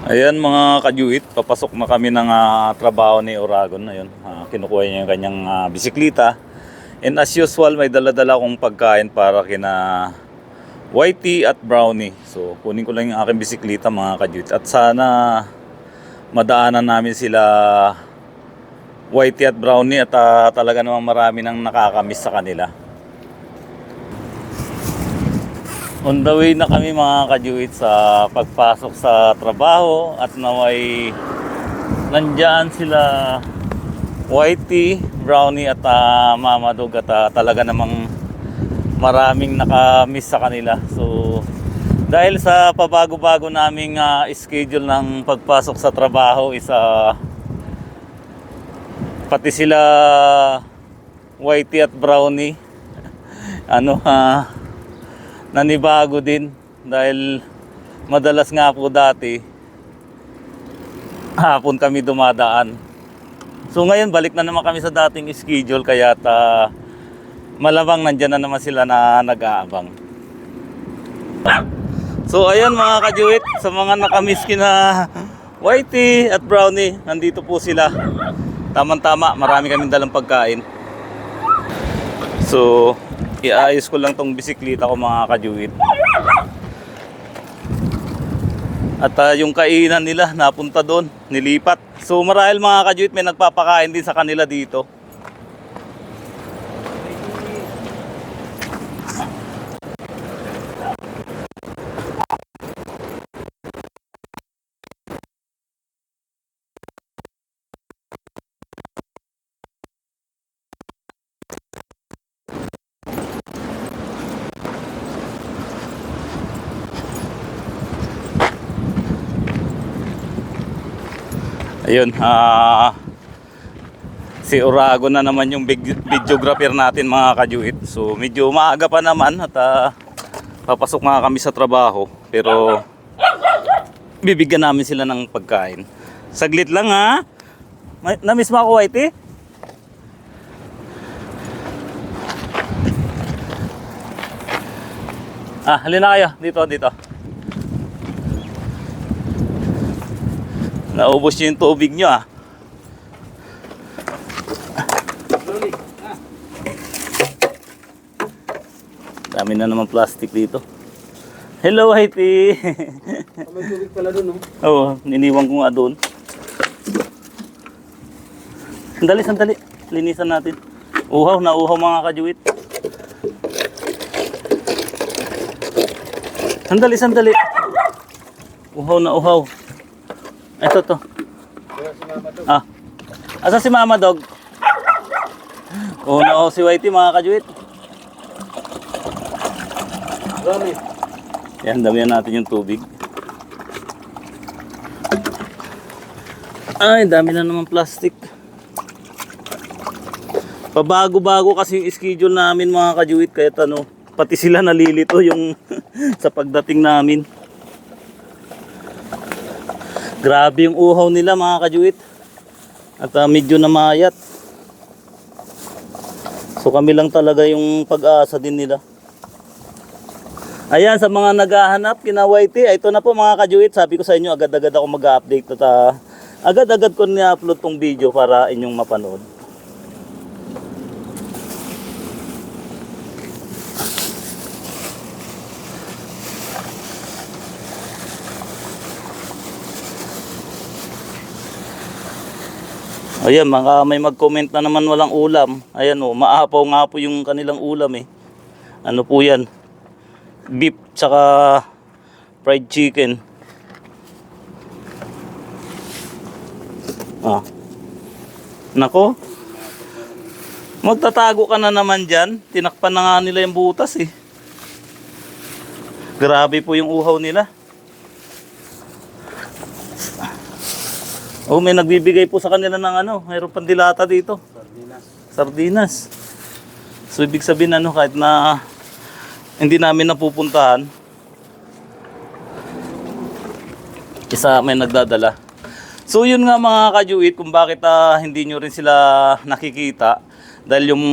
Ayan mga kajuit, papasok na kami ng trabaho ni Oragon na yun. Kinukuha niya yung kanyang bisikleta. And as usual, may dala-dala akong pagkain para kina Whitey at Brownie. So kunin ko lang yung aking bisikleta mga kajuit. At sana madaanan namin sila Whitey at Brownie at talaga namang marami nang nakakamiss sa kanila. On the way na kami mga kajuit sa pagpasok sa trabaho at naway nandyan sila Whitey, Brownie at Mama Dog at talaga namang maraming nakamiss sa kanila. So dahil sa pabago-bago naming schedule ng pagpasok sa trabaho pati sila Whitey at Brownie nanibago din dahil madalas nga po dati hapon kami dumadaan. So ngayon balik na naman kami sa dating schedule kaya malamang nandyan na naman sila na nag-aabang. So ayan mga kajuit, sa mga nakamiss kina Whitey at Brownie, nandito po sila. Tamang-tama, marami kaming dalang pagkain. So iayos ko lang tong bisikleta ko mga kajuit. At yung kainan nila napunta doon, nilipat. So marahil mga kajuit may nagpapakain din sa kanila dito. Ayun, si Oragon na naman yung videographer natin mga kajuit. So medyo maaga pa naman at papasok nga kami sa trabaho. Pero bibigyan namin sila ng pagkain. Saglit lang ha. Namiss mo ako Whitey? Halina kayo. Dito. Naubos nyo yung tubig nyo Dami na naman plastic dito. Hello Whitey. May tubig pala doon, no? Oo, niniwan ko nga doon. Sandali. Linisan natin. Uhaw mga kajuit. Sandali. Uhaw. Ito to. Asa si Mama Dog? Uhaw si Whitey mga kajuit. Dami. Yan, damihan natin yung tubig. Ay, dami na naman plastic. Pabago-bago kasi yung schedule namin mga kajuit. Kaya pati sila nalilito yung sa pagdating namin. Grabe yung uhaw nila mga kajuit. At medyo namayat. So kami lang talaga yung pag-asa din nila. Ayan, sa mga naghahanap kina Whitey, ito na po mga kajuit. Sabi ko sa inyo, agad-agad ako mag-update at agad-agad ko ni-upload tong video para inyong mapanood. Ayan, may mag-comment na naman walang ulam. Ayan maapaw nga po yung kanilang ulam Ano po yan? Beef tsaka fried chicken. Nako. Magtatago ka na naman dyan. Tinakpan na nga nila yung butas Grabe po yung uhaw nila. May nagbibigay po sa kanila ng mayroon pang dilata dito. Sardinas. So ibig sabihin kahit na hindi namin napupuntahan, may nagdadala. So yun nga mga kajuit kung bakit hindi nyo rin sila nakikita. Dahil yung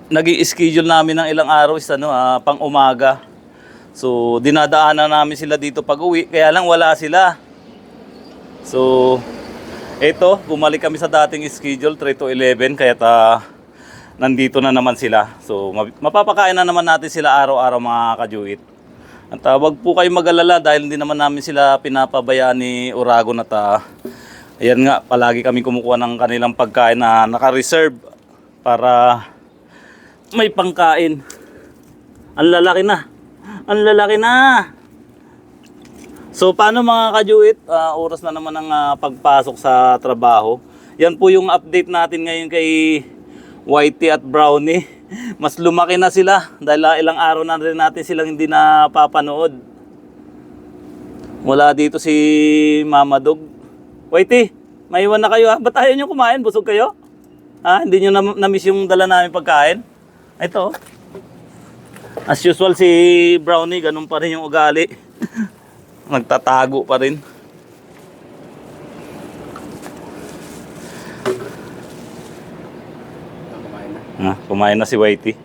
nag-i-schedule namin ng ilang araw is pang umaga. So, dinadaanan namin sila dito pag uwi, kaya lang wala sila. So, eto, bumalik kami sa dating schedule, 3 to 11, kaya nandito na naman sila. So, mapapakain na naman natin sila araw-araw mga kajuit. At wag po kayo mag-alala dahil hindi naman namin sila pinapabayaan ni Uragon at ayan nga, palagi kami kumukuha ng kanilang pagkain na naka-reserve para may pangkain. Ang lalaki na. Ang lalaki na. So paano mga kajuit, oras na naman ang pagpasok sa trabaho. Yan po yung update natin ngayon kay Whitey at Brownie. Mas lumaki na sila dahil ilang araw na rin natin silang hindi napapanood. Wala dito si Mama Dog. Whitey, maiwan na kayo ha. Ba't ayaw nyo kumain? Busog kayo? Ha? Hindi nyo na-miss yung dala namin pagkain? Ito. As usual si Brownie, ganun pa rin yung ugali. Nagtatago pa rin. Kumain na si Whitey.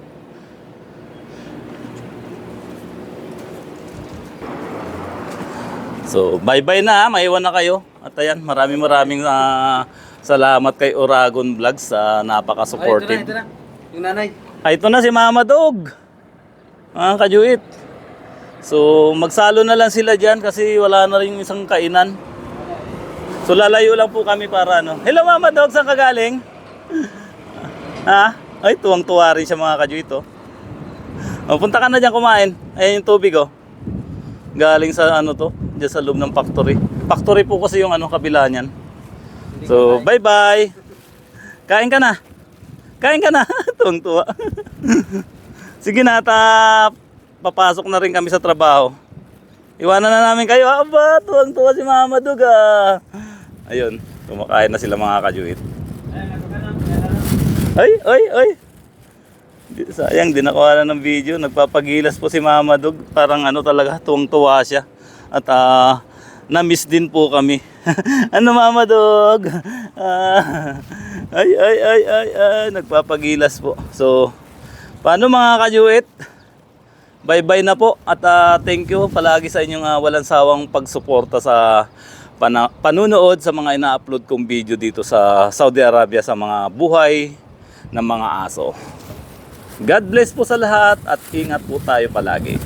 So, bye-bye na ha. Maiwan na kayo. At ayan, maraming salamat kay Uragon Vlogs sa napaka-supportive. Ito na. Yung nanay. Ito na si Mama Dog. Mga kajuit. So, magsalo na lang sila dyan kasi wala na rin isang kainan. So, lalayo lang po kami para ano. Hello Mama Dog, saan ka galing? Ha? Ay, tuwang-tuwa rin siya mga kajuit, oh. O, punta ka na dyan kumain. Ayan yung tubig, oh. Galing sa ano to, dyan sa loob ng factory. Factory po kasi yung ano, kabila niyan. So, bye-bye. Kain ka na. Kain ka na. Tuwang-tuwa. Sige na, papasok na rin kami sa trabaho. Iwanan na namin kayo. Aba, tuwang-tuwa si Mama Dog, ah. Ayun, kumakain na sila mga kajuit. Ay. Sayang, di nakuha na ng video. Nagpapagilas po si Mama Dog. Parang ano talaga, tuwang-tuwa siya. At na-miss din po kami. Ano Mama Dog? Ay, nagpapagilas po. So, paano mga kajuit? Bye-bye na po. At thank you palagi sa inyong walang sawang pagsuporta sa panunood sa mga ina-upload kong video dito sa Saudi Arabia sa mga buhay ng mga aso. God bless po sa lahat at ingat po tayo palagi.